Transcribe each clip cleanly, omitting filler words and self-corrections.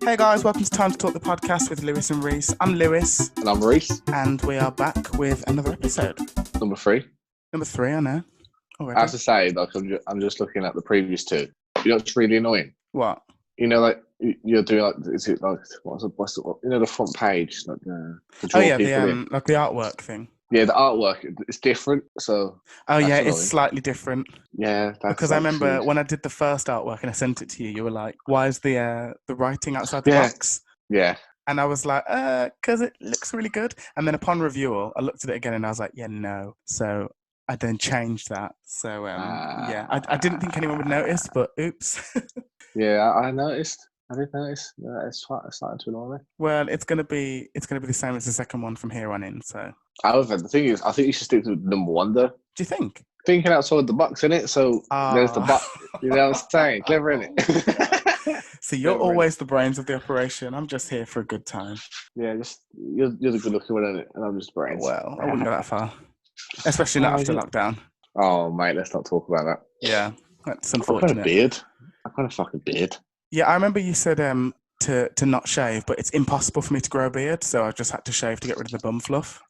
Hey guys, welcome to Time to Talk, the podcast with Lewis and Reiss. I'm Lewis. And I'm Reiss. And we are back with another episode. Number 3. Number 3, I know. Already. I have to say, like, I'm just looking at the previous 2. You know what's really annoying? What? You know, like, you're doing, like, is it like, what's the you know, the front page? Like, to draw the in. like the artwork thing. Yeah, the artwork, it's different, so... Oh, yeah, annoying. it's slightly different. Yeah, that's... Because I remember when I did the first artwork and I sent it to you, you were like, why is the writing outside the box? Yeah. And I was like, because it looks really good. And then upon review, I looked at it again and I was like, yeah, no. So I then changed that. So, yeah, I didn't think anyone would notice, but oops. Yeah, I noticed. I did notice. Yeah, it's starting to annoy me. Well, it's gonna be the same as the second one from here on in. So, however, the thing is, I think you should stick to number 1 though. Do you think? Thinking outside the box, innit? So there's the box. You know what I'm saying? Clever, innit? So you're always the brains of the operation. I'm just here for a good time. Yeah, just you're the good looking one, innit? And I'm just brains. Well, I wouldn't go that far, especially not after lockdown. Oh, mate, let's not talk about that. Yeah, that's unfortunate. I've got a beard. I've got a fucking beard. Yeah, I remember you said to not shave, but it's impossible for me to grow a beard, so I just had to shave to get rid of the bum fluff.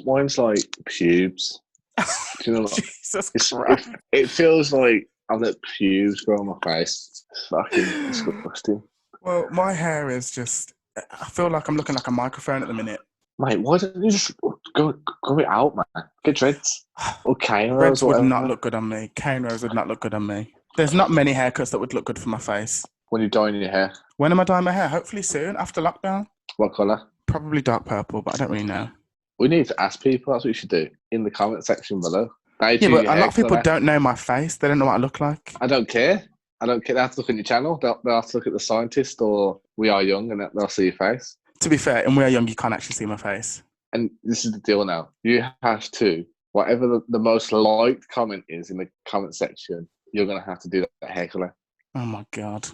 Mine's like pubes. Do you know what? Jesus Christ. It feels like I've let pubes grow on my face. It's fucking disgusting. Well, my hair is just... I feel like I'm looking like a microphone at the minute. Mate, why don't you just go it out, man? Get dreads. Okay. Dreads would not look good on me. Cane rows would not look good on me. There's not many haircuts that would look good for my face. When you're dyeing your hair? When am I dyeing my hair? Hopefully soon, after lockdown. What colour? Probably dark purple, but I don't really know. We need to ask people. That's what you should do in the comment section below. Yeah, but a lot of people don't know my face. They don't know what I look like. I don't care. They have to look at your channel. They'll have to look at The Scientist or We Are Young, and they'll see your face. To be fair, in We Are Young, you can't actually see my face. And this is the deal now. You have to, whatever the most liked comment is in the comment section, you're going to have to do that hair colour. Oh, my God.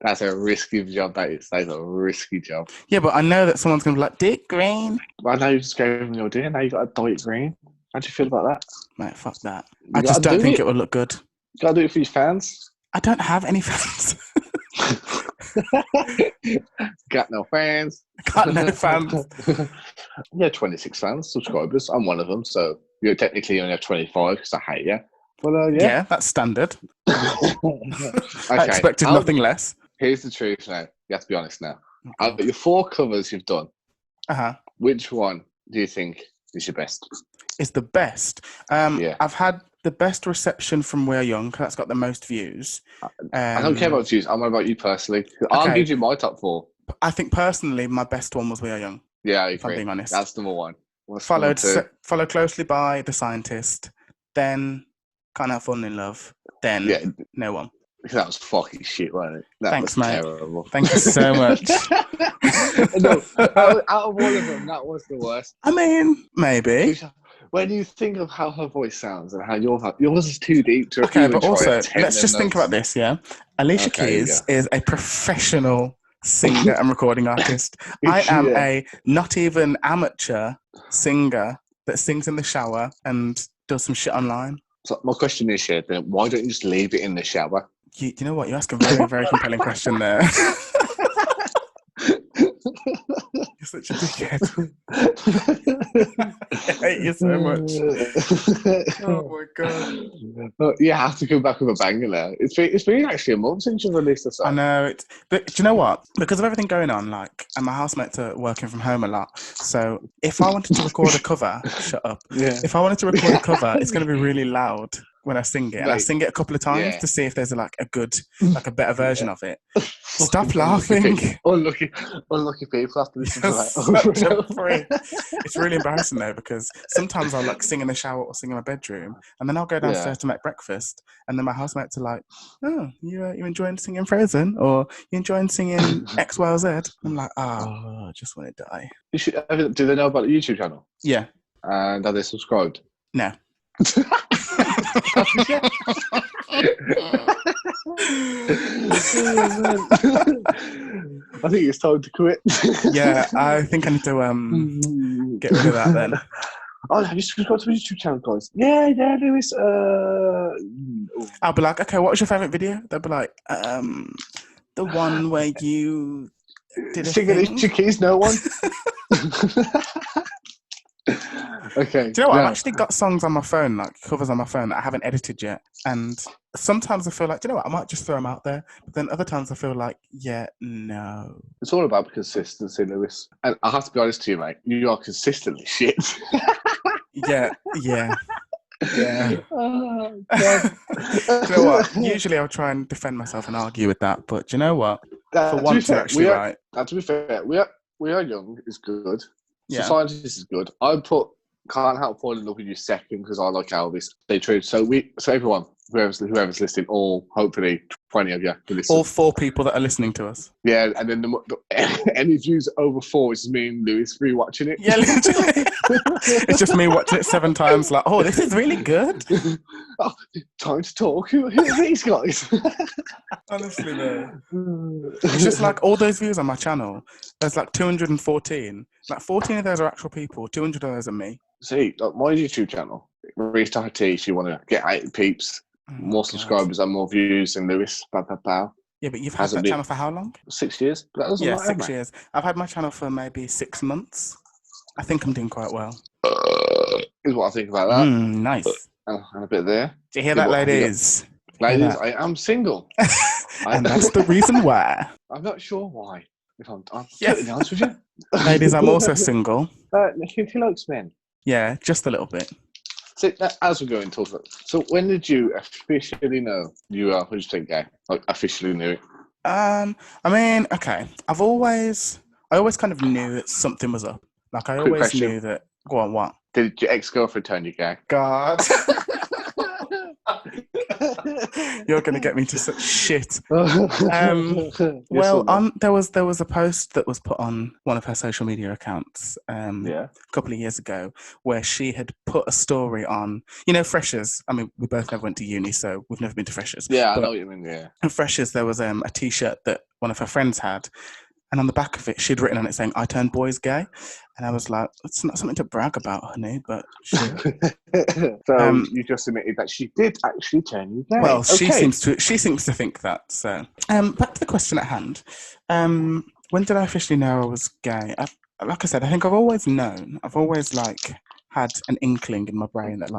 That's a risky job, that is. That is a risky job. Yeah, but I know that someone's going to be like, Dick green. Well, I know you just gave them your idea. Now you got to dye it green. How do you feel about that? Mate, fuck that. I just don't think it would look good. You got to do it for your fans. I don't have any fans. Got no fans. Got no fans. Yeah, 26 fans, subscribers. I'm one of them, so you technically only have 25 because I hate you. But yeah, that's standard. Okay. I expected nothing less. Here's the truth now. You have to be honest now. Your 4 covers you've done. Which one do you think is your best? Is the best? Yeah. I've had the best reception from We're Young. That's got the most views. I don't care about views. I'm about you personally. Okay. I'll give you my top 4. I think personally, my best one was We Are Young. Yeah, I agree. If I'm being honest. That's number 1. Followed closely by The Scientist. Then Can't Have Fun in Love. Then No One. That was fucking shit, wasn't it? Thanks, mate. Terrible. Thank you so much. No, out of all of them, that was the worst. I mean, maybe. When you think of how her voice sounds and how yours is too deep to... Okay, but also, let's just think about this, yeah? Alicia Keys is a professional singer and recording artist. I am a not even amateur singer that sings in the shower and does some shit online. So my question is, then why don't you just leave it in the shower? You know what? You ask a very, very compelling question there. You're such a dickhead. I hate you so much. Oh my God. You have to come back with a banger now. It's been actually a month since you've released a song. I know. But do you know what? Because of everything going on, and my housemates are working from home a lot. So if I wanted to record a cover, shut up. Yeah. If I wanted to record a cover, it's going to be really loud when I sing it. And I sing it a couple of times to see if there's a better version of it. Stop laughing. Unlucky people have to listen to that. It's really embarrassing though, because sometimes I'll sing in the shower or sing in my bedroom, and then I'll go downstairs to make breakfast, and then my housemates are like, "Oh, you enjoying singing Frozen, or you enjoying singing X, Y, or Z?" I'm like, "Oh, I just want to die." Do they know about the YouTube channel? Yeah. And are they subscribed? No. I think it's time to quit. Yeah, I think I need to get rid of that then. Oh, have you subscribed to the YouTube channel, guys? Yeah, Lewis. I'll be like, okay, what was your favourite video? They'll be like, the one where you did a Singing thing. Alicia Keys, no one. Okay. Do you know what? I've actually got songs on my phone, like covers on my phone that I haven't edited yet. And sometimes I feel like, do you know what? I might just throw them out there. But then other times I feel like, yeah, no. It's all about consistency, Lewis. And I have to be honest to you, mate. You are consistently shit. Yeah. Oh, God. Do you know what? Usually I'll try and defend myself and argue with that. But do you know what? For once, you're actually right. To be fair, we are young is good. Yeah. Society is good. I put Can't Help Falling in Love with You second because I like Elvis. Stay true. So everyone, whoever's listening, all hopefully 20 of you can listen. All 4 people that are listening to us. Yeah, and then any views over 4, it's me and Lewis rewatching it. Yeah, literally. It's just me watching it 7 times. Like, oh, this is really good. Oh, time to talk. Who are these guys? Honestly, though. It's just like all those views on my channel. There's like 214. Like 14 of those are actual people. 200 of those are me. See, like my YouTube channel, Reiss Doherty, she want to get 80 peeps, more subscribers and more views than Lewis. Bow. Yeah, but you've had that channel for how long? 6 years. That was 6 years. I've had my channel for maybe 6 months. I think I'm doing quite well. Is what I think about that. Nice. And a bit there. Do you hear that, ladies? Ladies, I am single. And that's the reason why. I'm not sure why. If I'm totally honest with you. Ladies, I'm also single. He likes men. Yeah, just a little bit. So, as we're going to talk about, so when did you officially know you are 100% gay? Like, officially knew it? I mean, okay. I always kind of knew that something was up. Like, I always knew that. Go on, what? Did your ex-girlfriend turn you gay? God. You're going to get me to such shit. Well, there was a post that was put on one of her social media accounts a couple of years ago where she had put a story on, Freshers. I mean, we both never went to uni, so we've never been to Freshers. Yeah, I know what you mean, yeah. And Freshers, there was a T-shirt that one of her friends had. And on the back of it, she'd written on it saying, "I turned boys gay." And I was like, it's not something to brag about, honey, but sure. So you just admitted that she did actually turn you gay. Well, okay. She seems to think that. So back to the question at hand. When did I officially know I was gay? Like I said, I think I've always known. I've always had an inkling in my brain that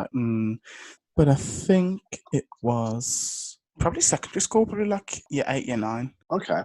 but I think it was probably secondary school, probably year 8, year 9. Okay.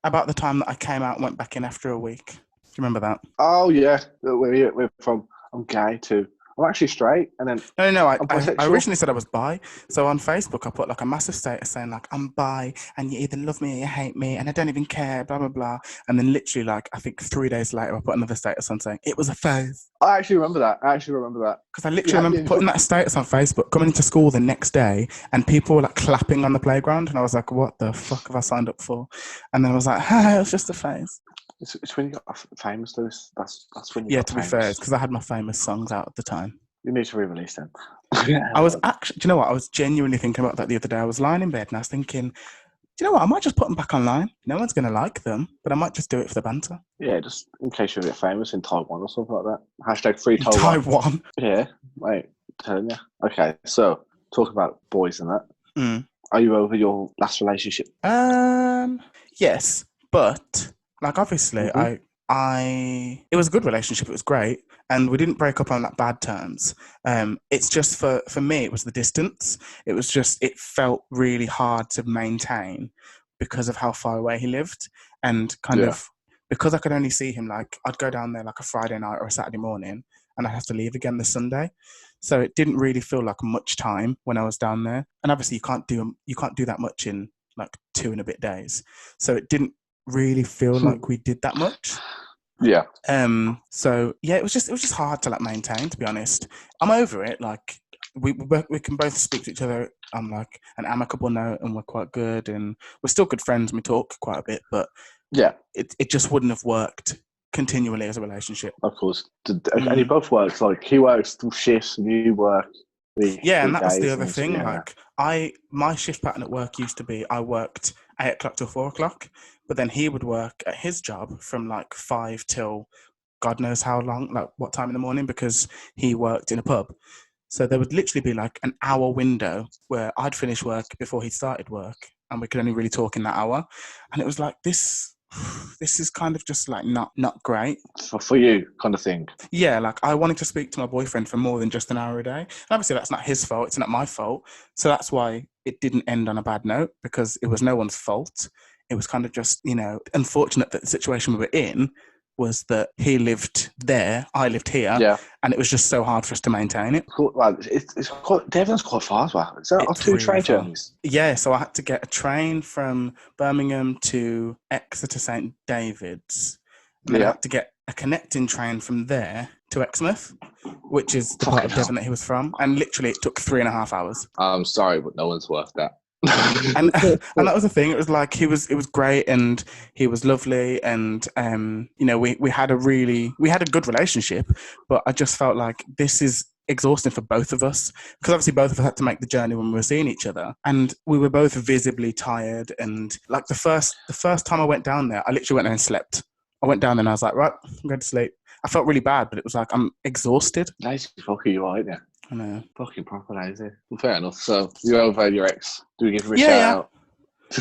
About the time that I came out and went back in after a week. Do you remember that? Oh, yeah. We're from, I'm gay too. I'm actually straight. And then No. I originally said I was bi. So on Facebook, I put a massive status saying I'm bi and you either love me or you hate me and I don't even care, blah, blah, blah. And then literally I think 3 days later, I put another status on saying it was a phase. I actually remember that. Because I literally remember putting that status on Facebook, coming into school the next day, and people were clapping on the playground, and I was like, "What the fuck have I signed up for?" And then I was like, "It was just a phase." It's when you got famous, Lewis. That's when you. Yeah, got to be fair, it's because I had my famous songs out at the time. You need to re-release them. I was actually, do you know what? I was genuinely thinking about that the other day. I was lying in bed and I was thinking, do you know what? I might just put them back online. No one's going to like them, but I might just do it for the banter. Yeah, just in case you get famous in Taiwan or something like that. Hashtag free Taiwan. Taiwan. Yeah, wait, telling you. Okay, so talk about boys and that. Are you over your last relationship? Yes, but obviously, it was a good relationship. It was great, and we didn't break up on bad terms. It's just for me, it was the distance. It was just it felt really hard to maintain because of how far away he lived, and kind of because I could only see him I'd go down there a Friday night or a Saturday morning, and I'd have to leave again the Sunday. So it didn't really feel like much time when I was down there, and obviously you can't do that much in 2 and a bit days. So it didn't really feel like we did that much. Yeah. So yeah, it was just hard to maintain, to be honest. I'm over it. We can both speak to each other on an amicable note, and we're quite good, and we're still good friends, and we talk quite a bit, but yeah, it just wouldn't have worked continually as a relationship. Of course. And you both work, he works through shifts and you work. And that was the other thing. My shift pattern at work used to be I worked 8 o'clock till 4 o'clock, but then he would work at his job from 5 till God knows how long, what time in the morning, because he worked in a pub. So there would literally be an hour window where I'd finish work before he started work, and we could only really talk in that hour. And it was this this is kind of just like not great. For you, kind of thing. Yeah, like I wanted to speak to my boyfriend for more than just an hour a day. And obviously that's not his fault, it's not my fault. So that's why it didn't end on a bad note, because it was no one's fault. It was kind of just, unfortunate that the situation we were in was that he lived there, I lived here, and it was just so hard for us to maintain it. Well, it's quite, Devon's quite far as well. Is that off 2 train journeys? Yeah, so I had to get a train from Birmingham to Exeter St David's. And then I had to get a connecting train from there to Exmouth, which is the part of Devon that he was from. And literally it took 3.5 hours. I'm sorry, but no one's worth that. and that was the thing. It was like it was great, and he was lovely, and we had a good relationship, but I just felt like this is exhausting for both of us, because obviously both of us had to make the journey when we were seeing each other, and we were both visibly tired. And like the first time I went down there, I literally went there and slept. I went down there and I was like, right, I'm going to sleep. I felt really bad, but it was like, I'm exhausted. Lazy fucker you are, yeah. I know. Fucking proper lazy. Well, fair enough. So you over your ex. Do we give him a shout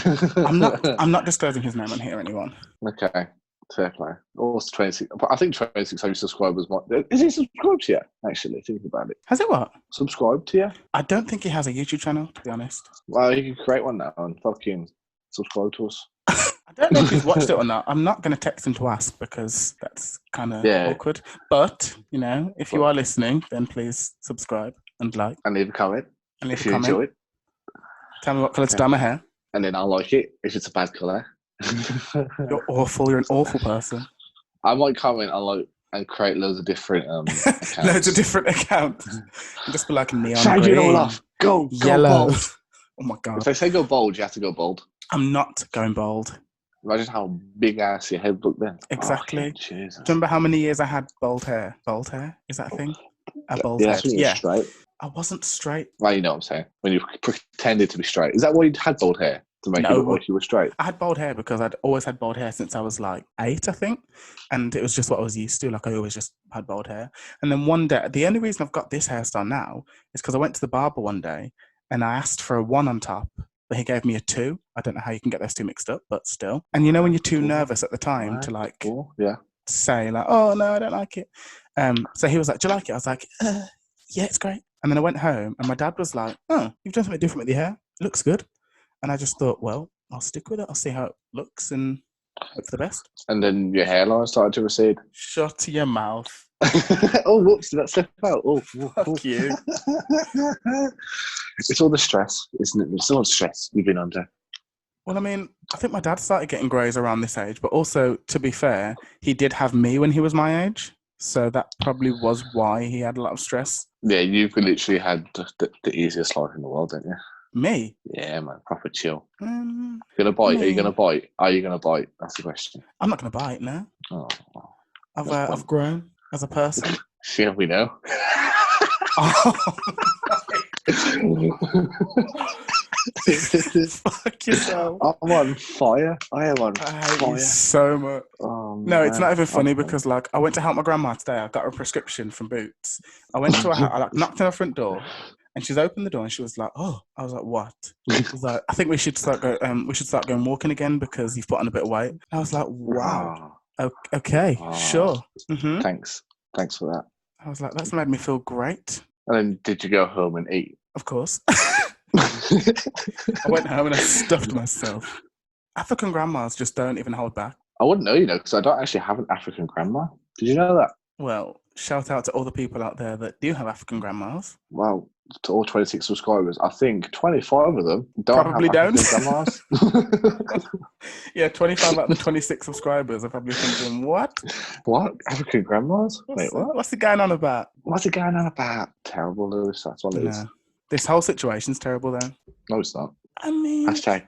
out? I'm not disclosing his name on here, anyone. Okay. Fair play. Also 26. I think 26 subscribers might. Is he subscribed to you? Actually, thinking about it. Has it what? Subscribed to you? I don't think he has a YouTube channel, to be honest. Well, you can create one now and fucking subscribe to us. I don't know if he's watched it or not. I'm not going to text him to ask, because that's kind of awkward. But, if you are listening, then please subscribe and like. And leave a comment. If you enjoy it. Tell me what colour to dye my hair. And then I'll like it if it's a bad colour. You're awful. You're an awful person. I might comment and create loads of different accounts. Loads of different accounts. And just be like neon Shag green. It all off. Go yellow. Bold. Oh my God. If they say go bold, you have to go bold. I'm not going bold. Imagine how big ass your head looked then. Exactly. Oh, Jesus. Do you remember how many years I had bald hair? Bald hair? Is that a thing? A bald head? Yeah. Straight. I wasn't straight. Well, you know what I'm saying. When you pretended to be straight. Is that why you had bald hair? To make it look like you were straight? I had bald hair because I'd always had bald hair since I was like 8, I think. And it was just what I was used to. Like I always just had bald hair. And then one day, the only reason I've got this hairstyle now is because I went to the barber one day and I asked for a 1 on top, but he gave me a 2. I don't know how you can get those two mixed up, but still. And when you're too nervous at the time to say like, oh no, I don't like it. So he was like, do you like it? I was like, yeah, it's great. And then I went home and my dad was like, oh, you've done something different with your hair. It looks good. And I just thought, well, I'll stick with it. I'll see how it looks and hope for the best. And then your hairline started to recede. Shut your mouth. Oh, whoops, did that slip out? Oh, fuck you. It's all the stress, isn't it? It's all the stress you've been under. Well, I mean, I think my dad started getting greys around this age, but also, to be fair, he did have me when he was my age. So that probably was why he had a lot of stress. Yeah, you've literally had the easiest life in the world, don't you? Me? Yeah, man, proper chill. You're gonna bite? Me. Are you gonna bite? Are you gonna bite? That's the question. I'm not gonna bite, no. Oh, I've grown as a person. Yeah, we know. Fuck yourself. I'm on fire. I am on fire. I hate you so much. Oh, no, it's not even funny because I went to help my grandma today. I got her a prescription from Boots. I went to her house. I knocked on her front door. And she's opened the door and she was like, oh. I was like, what? She was like, I think we should start going walking again because you've put on a bit of weight. And I was like, wow. Okay, sure. Mm-hmm. Thanks for that. I was like, that's made me feel great. And then did you go home and eat? Of course. I went home and I stuffed myself. African grandmas just don't even hold back. I wouldn't know, because I don't actually have an African grandma. Did you know that? Well, shout out to all the people out there that do have African grandmas. Well, to all 26 subscribers, I think 25 of them probably don't have African grandmas. Yeah, 25 out of the 26 subscribers are probably thinking, what? What? African grandmas? Wait, what? What's it going on about? What's it going on about? Terrible, Lewis. That's what it is. This whole situation's terrible, then. No, it's not. I mean... Hashtag.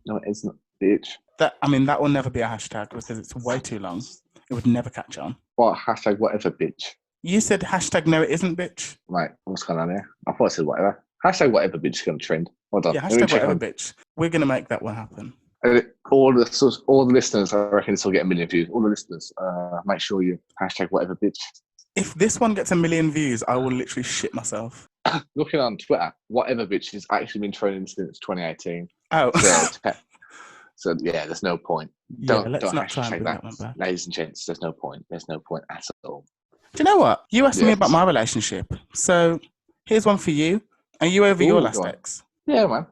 No, it isn't, bitch. That will never be a hashtag because it's way too long. It would never catch on. What? Hashtag whatever, bitch. You said hashtag no, it isn't, bitch. Right, what's going on here? I thought I said whatever. Hashtag whatever, bitch is going to trend. Hold on. Yeah, hashtag whatever, bitch. We're going to make that one happen. All the listeners, I reckon this will get 1 million views. All the listeners, make sure you hashtag whatever, bitch. If this one gets 1 million views, I will literally shit myself. Looking on Twitter, whatever, bitch has actually been trending since 2018. Oh. So yeah, there's no point. Let's Don't not try and hashtag bring that, that one back. ladies and gents. There's no point. There's no point at all. Do you know what? You asked me Yes. about my relationship. So here's one for you. Are you over your last ex? Yeah, man.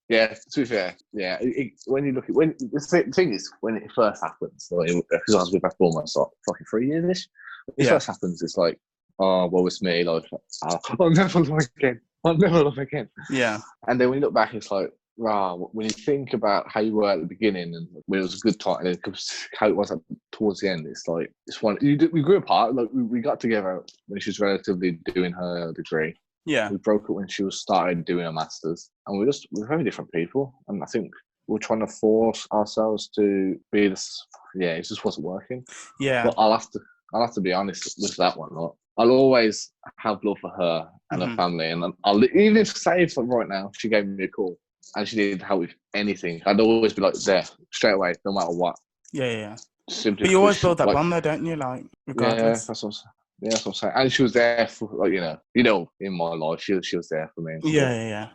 Yeah, to be fair, yeah. When you look at the thing is when it first happens, because I was with my former like fucking 3 years. When it first happens, it's like, oh, well, it's me. Like, I'll never love again. I'll never love again. Yeah. And then when you look back, it's like, wow. When you think about how you were at the beginning and when it was a good time, and then how it was towards the end, it's like it's one. We grew apart. Like we got together when she was relatively doing her degree. Yeah. We broke up when she was started doing her masters, and we're very different people. And I think we're trying to force ourselves to be this. Yeah, it just wasn't working. Yeah. But I'll have to be honest with that one. Like, I'll always have love for her and her family, and I'll even if say if like right now she gave me a call and she needed help with anything, I'd always be like there straight away, no matter what. Yeah. Simply, but you always build that bond, though, don't you? Like, regardless. Yeah, that's what I'm saying. And she was there for, like, in my life, she was there for me. Yeah.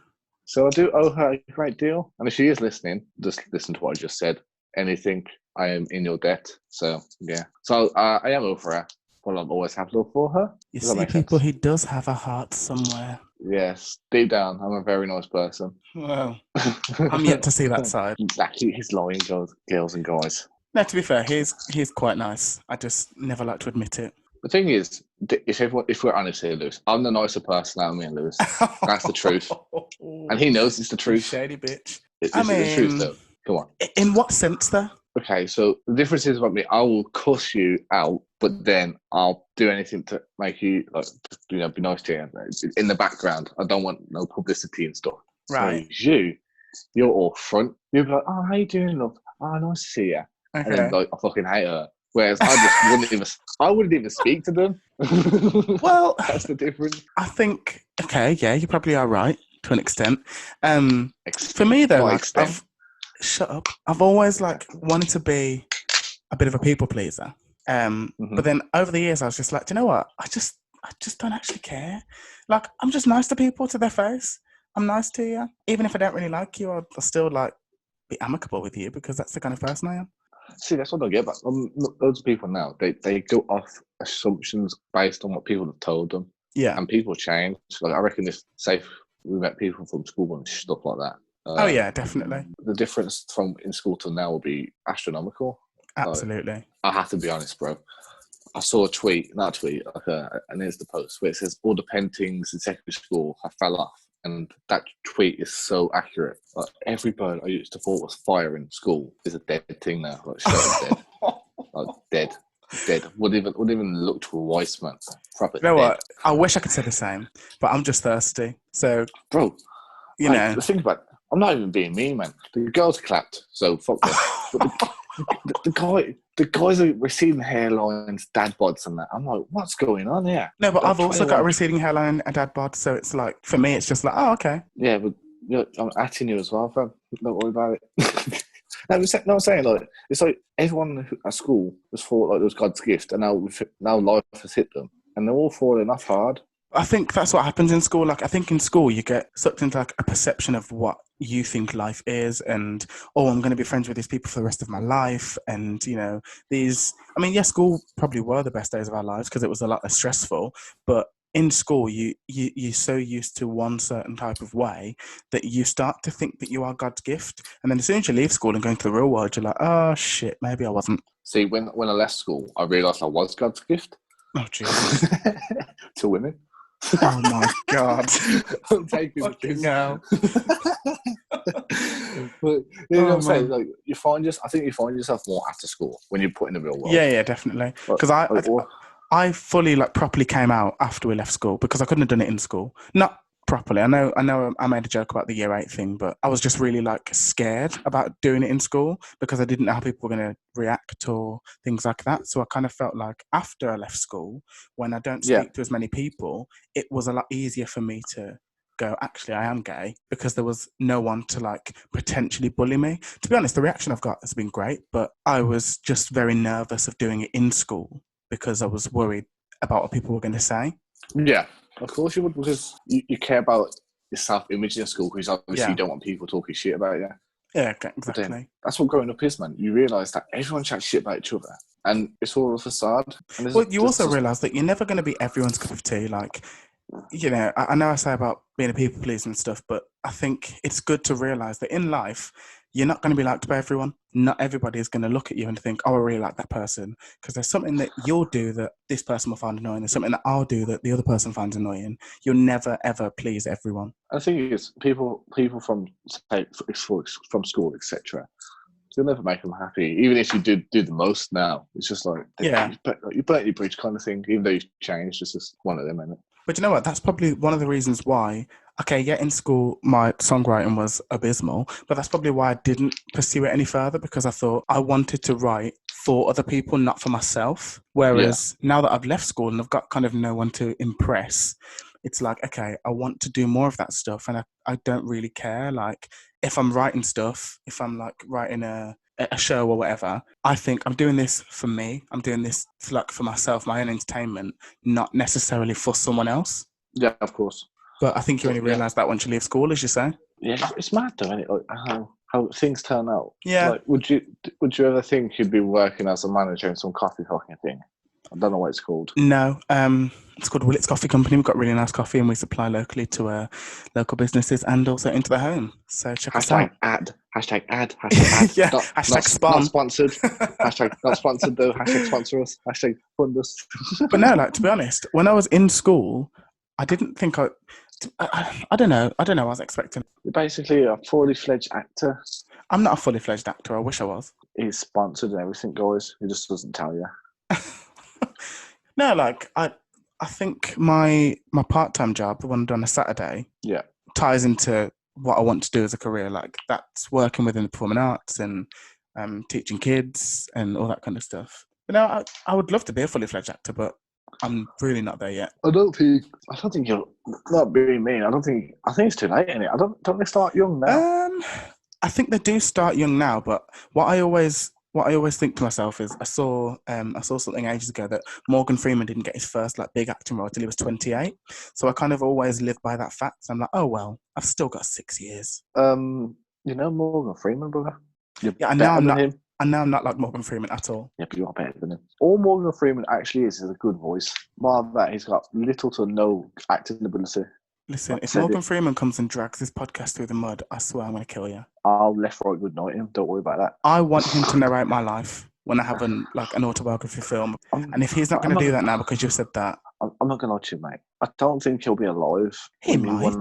So I do owe her a great deal. And if she is listening, just listen to what I just said. Anything, I am in your debt. So, yeah. So I am over her, but I'll always have love for her. You see, people, he does have a heart somewhere. Yes. Deep down, I'm a very nice person. Well, I'm yet to see that side. He's lying, girls and guys. No, to be fair, he's quite nice. I just never like to admit it. The thing is, if we're honest here, Lewis, I'm the nicer person out of me and Lewis. That's the truth. And he knows it's the truth. Shady bitch. It's the truth, though. Come on. In what sense, though? Okay, so the difference is about me. I will cuss you out, but then I'll do anything to make you, be nice to you. In the background, I don't want no publicity and stuff. Right. So you're all front. You'll be like, oh, how you doing, love? Oh, nice to see you. Okay. And then, I fucking hate her. Whereas I wouldn't even speak to them. Well, that's the difference. I think, okay, yeah, you probably are right to an extent. For me, though, shut up. I've always wanted to be a bit of a people pleaser. But then over the years, I was just like, do you know what? I just don't actually care. Like, I'm just nice to people to their face. I'm nice to you, even if I don't really like you. I'll still be amicable with you because that's the kind of person I am. See, that's what I get. But loads of people now, they go off assumptions based on what people have told them. Yeah. And people change. Like, I reckon it's safe. We met people from school and stuff like that. Oh, yeah, definitely. The difference from in school to now will be astronomical. Absolutely. I have to be honest, bro. I saw not a tweet, an Insta post where it says all the paintings in secondary school have fell off. And that tweet is so accurate. Like, every bird I used to thought was fire in school is a dead thing now. Like, straight dead. Dead. Wouldn't even look to a wise man. Proper. You know what? I wish I could say the same, but I'm just thirsty. So, bro, know. Think about it. I'm not even being mean, man. The girls clapped, so fuck them. The guys are receding hairlines, dad bods, and that. I'm like, what's going on here? No, but I've also got a receding hairline and dad bod, so it's like, for me, it's just like, oh, okay. Yeah, but I'm atting you as well, fam. Don't worry about it. I'm saying, like, it's like everyone at school was thought like it was God's gift, and now life has hit them, and they're all falling off hard. I think that's what happens in school. Like, I think in school you get sucked into a perception of what you think life is, and I'm going to be friends with these people for the rest of my life. And school probably were the best days of our lives because it was a lot less stressful. But in school, you're so used to one certain type of way that you start to think that you are God's gift. And then as soon as you leave school and go into the real world, you're like, oh shit, maybe I wasn't. See, when I left school, I realised I was God's gift. Oh Jesus. To women. Oh my God. I'm taking the piss now. But you know what I'm saying? Like, I think you find yourself more after school when you're put in the real world. Yeah, definitely. Because I fully properly came out after we left school because I couldn't have done it in school. Not properly. I know I made a joke about the year 8 thing, but I was just really scared about doing it in school because I didn't know how people were going to react or things like that. So I kind of felt like after I left school, when I don't speak to as many people, it was a lot easier for me to go, actually, I am gay, because there was no one to potentially bully me. To be honest, the reaction I've got has been great, but I was just very nervous of doing it in school because I was worried about what people were going to say. Yeah. Of course you would, because you care about your self-image in school, because obviously you don't want people talking shit about you. Yeah, But then exactly. that's what growing up is, man. You realise that everyone chats shit about each other, and it's all a facade. And Well, you also realise that you're never going to be everyone's cup of tea. Like, I know I say about being a people pleaser and stuff, but I think it's good to realise that in life, you're not going to be liked by everyone. Not everybody is going to look at you and think, oh, I really like that person. Because there's something that you'll do that this person will find annoying. There's something that I'll do that the other person finds annoying. You'll never, ever please everyone. I think it's people from, say, from school, etc. You'll never make them happy, even if you do the most now. It's just like, you burnt your bridge kind of thing, even though you've changed. It's just one of them, isn't it? But you know what? That's probably one of the reasons why, in school, my songwriting was abysmal, but that's probably why I didn't pursue it any further, because I thought I wanted to write for other people, not for myself. Whereas now that I've left school and I've got kind of no one to impress, it's like, okay, I want to do more of that stuff, and I don't really care. Like, if I'm writing stuff, if I'm like writing a show or whatever, I think I'm doing this for me. I'm doing this for myself, my own entertainment, not necessarily for someone else. Yeah, of course. But I think you only realise that once you leave school, as you say. Yeah, it's mad though, isn't it? Like how things turn out. Yeah. Like, would you ever think you'd be working as a manager in some coffee talking thing? I don't know what it's called. No, it's called Willet's Coffee Company. We've got really nice coffee, and we supply locally to local businesses and also into the home. So check us out. Hashtag ad. Yeah. Hashtag spawn. Not sponsored. Hashtag not sponsored though. Hashtag sponsor us. Hashtag fund us. But no, like, to be honest, when I was in school, I didn't think I don't know. I was expecting. You're basically a fully fledged actor. I'm not a fully fledged actor. I wish I was. He's sponsored and everything, guys. He just doesn't tell you. No, like I think my part-time job, the one done on a Saturday, ties into what I want to do as a career. Like, that's working within the performing arts and teaching kids and all that kind of stuff. But no, I would love to be a fully fledged actor, but I'm really not there yet. I don't think you're not being mean. I think it's too late, isn't it? Don't they start young now? I think they do start young now, but what I always think to myself is I saw something ages ago that Morgan Freeman didn't get his first like big acting role till he was 28. So I kind of always live by that fact. I'm like, oh well, I've still got 6 years. You know Morgan Freeman, brother. And now I'm not like Morgan Freeman at all. Yeah, but you are better than him. All Morgan Freeman actually is a good voice. Bar that, he's got little to no acting ability. Listen, if Morgan Freeman comes and drags this podcast through the mud, I swear I'm going to kill you. I'll left, right, good night him. Don't worry about that. I want him to narrate my life when I have an autobiography film. And if he's not going to do that now because you've said that... I'm not going to lie to you, mate. I don't think he'll be alive. He might.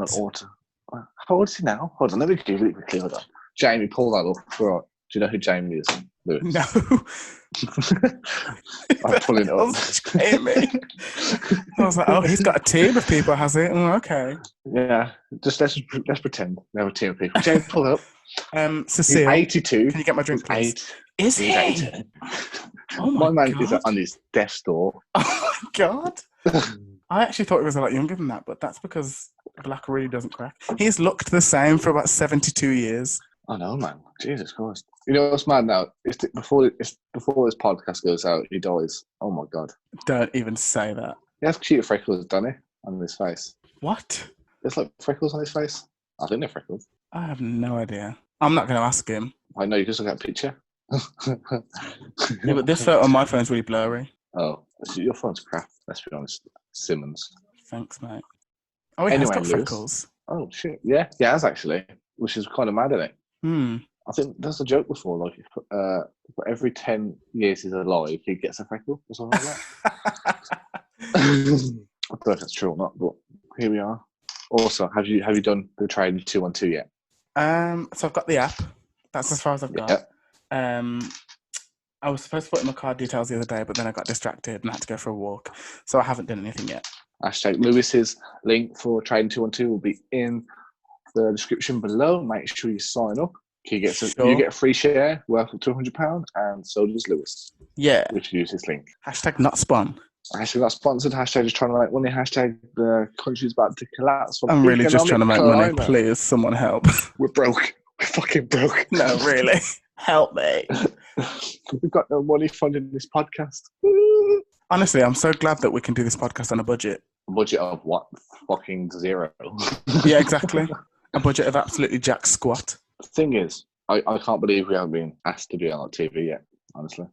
How old is he now? Hold on, let me Google it quickly. Hold on. Jamie, pull that up. Right. Do you know who Jamie is, Lewis? No. I'm pulling it up. Jamie. I was like, oh, he's got a team of people, has he? Oh, okay. Yeah, just let's pretend we have a team of people. Jamie, pull it up. Cecile. He's 82. Can you get my drink, please? Is he? 80. Oh my man God. is on his desk door. Oh my God. I actually thought he was a lot younger than that, but that's because black really doesn't crack. He's looked the same for about 72 years. I know, man. Jesus Christ. You know what's mad now? Before this podcast goes out, he dies. Oh my God. Don't even say that. He has cute freckles, doesn't he? On his face. What? There's like freckles on his face. I think they're freckles. I have no idea. I'm not going to ask him. I know, you just look at a picture. Yeah, but this photo on my phone's really blurry. Oh, your phone's crap, let's be honest. Simmonds. Thanks, mate. Oh, he has got freckles. Oh, shit. Yeah, he has actually, which is kind of mad, isn't it? I think there's a joke before, like, for every 10 years he's alive, he gets a freckle or something like that. I don't know if that's true or not, but here we are. Also, have you done the Trading 212 yet? So I've got the app. That's as far as I've got. Yeah. I was supposed to put in my card details the other day, but then I got distracted and I had to go for a walk. So I haven't done anything yet. Hashtag Lewis's link for Trading 212 will be in the description below. Make sure you sign up. You get a free share worth of £200, and so does Lewis. Yeah. Which use this link. Hashtag not spun. Hashtag not sponsored. Hashtag just trying to make money. Hashtag the country's about to collapse. I'm really just trying to make money. Please, someone help. We're broke. We're fucking broke. No, really. Help me. We've got no money funding this podcast. Honestly, I'm so glad that we can do this podcast on a budget. A budget of what? Fucking zero. Yeah, exactly. A budget of absolutely jack squat. The thing is, I can't believe we haven't been asked to be on TV yet, honestly.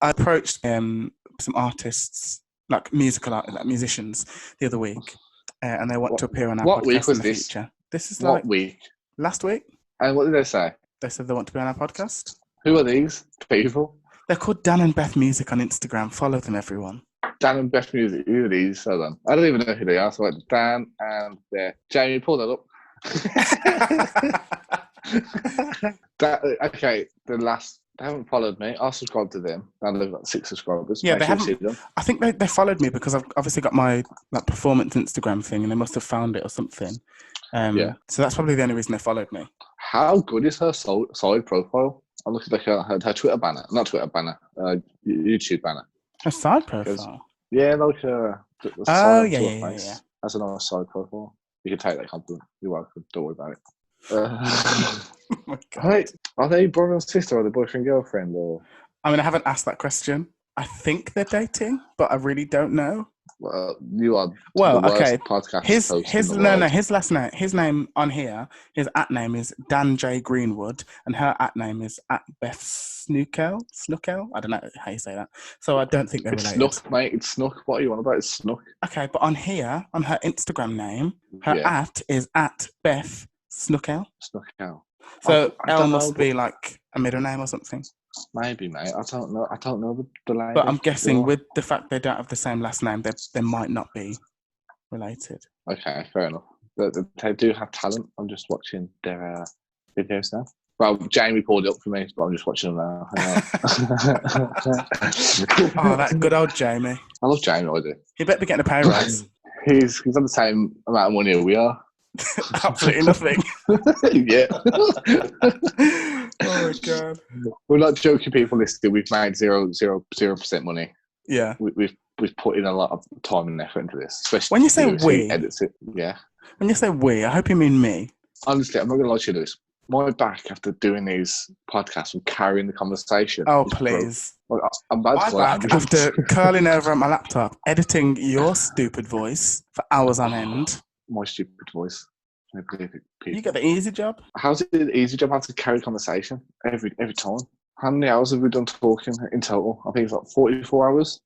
I approached some artists, like musicians, the other week, and they want to appear on our podcast week was in the this? future. This is What week? Last week. And what did they say? They said they want to be on our podcast. Who are these people? They're called Dan and Beth Music on Instagram. Follow them, everyone. Dan and Beth Music. Who are these? Hold on. I don't even know who they are. So Dan and Beth. Jamie, pull that up. Okay, they haven't followed me. I'll subscribe to them. Now they've got 6 subscribers. Yeah, they haven't. I think they followed me because I've obviously got my performance Instagram thing, and they must have found it or something. So that's probably the only reason they followed me. How good is her side profile? I looked at her Twitter banner, not Twitter banner, YouTube banner. Her side profile. Yeah, like the yeah. That's a nice side profile. You can take that compliment. You're welcome. Don't worry about it. Oh my God. Right. Are they brother and sister, or are they boyfriend girlfriend, or? I mean, I haven't asked that question. I think they're dating, but I really don't know. Well, you are. Okay. Podcast His name on here. His @name is Dan J Greenwood, and her @name is @Beth Snookel. I don't know how you say that. So I don't think they're related. Snook, mate. It's Snook. What are you on about? It's Snook. Okay, but on here, on her Instagram name, her is @Beth Snookel. Snookel. So L must be like a middle name or something. Maybe, mate. I don't know the lady. But I'm guessing with the fact they don't have the same last name, they might not be related. Okay, fair enough. They do have talent. I'm just watching their videos now. Well, Jamie pulled it up for me, but I'm just watching them now. Oh, that good old Jamie. I love Jamie, I do. He better be getting a pay rise. He's on the same amount of money as we are. Absolutely nothing. Yeah. Oh my God. We're not joking, people listening. We've made 0% money. Yeah. We've put in a lot of time and effort into this. Especially when you say we, edits it. Yeah. When you say we, I hope you mean me. Honestly, I'm not going to lie to you, Lewis. My back after doing these podcasts and carrying the conversation. Oh, please. I'm bad for that. After curling over at my laptop, editing your stupid voice for hours on end. My stupid voice. You get the easy job. How's it an easy job? I have to carry conversation every time. How many hours have we done talking in total? I think it's like 44 hours.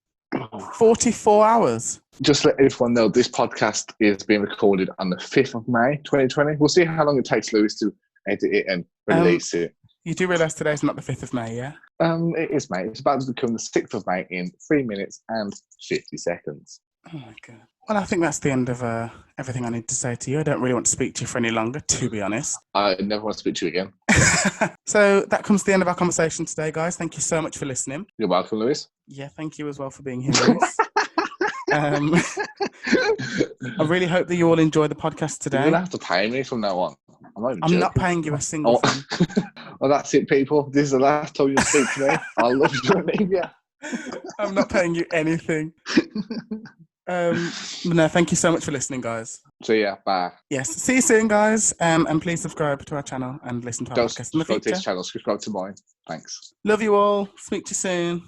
44 hours? Just let everyone know, this podcast is being recorded on the 5th of May, 2020. We'll see how long it takes Lewis to edit it and release it. You do realise today's not the 5th of May, yeah? It is, mate. It's about to become the 6th of May in 3 minutes and 50 seconds. Oh, my God. Well, I think that's the end of everything I need to say to you. I don't really want to speak to you for any longer, to be honest. I never want to speak to you again. So that comes to the end of our conversation today, guys. Thank you so much for listening. You're welcome, Lewis. Yeah, thank you as well for being here, Lewis. I really hope that you all enjoy the podcast today. You're going to have to pay me from now on. I'm not paying you a single thing. Well, that's it, people. This is the last time you speak to me. I love you and leave you. I'm not paying you anything. No, thank you so much for listening, guys. See ya. Bye. Yes, see you soon, guys. And please subscribe to our channel and listen to our podcast in the future. Subscribe to this channel. Subscribe to mine. Thanks. Love you all. Speak to you soon.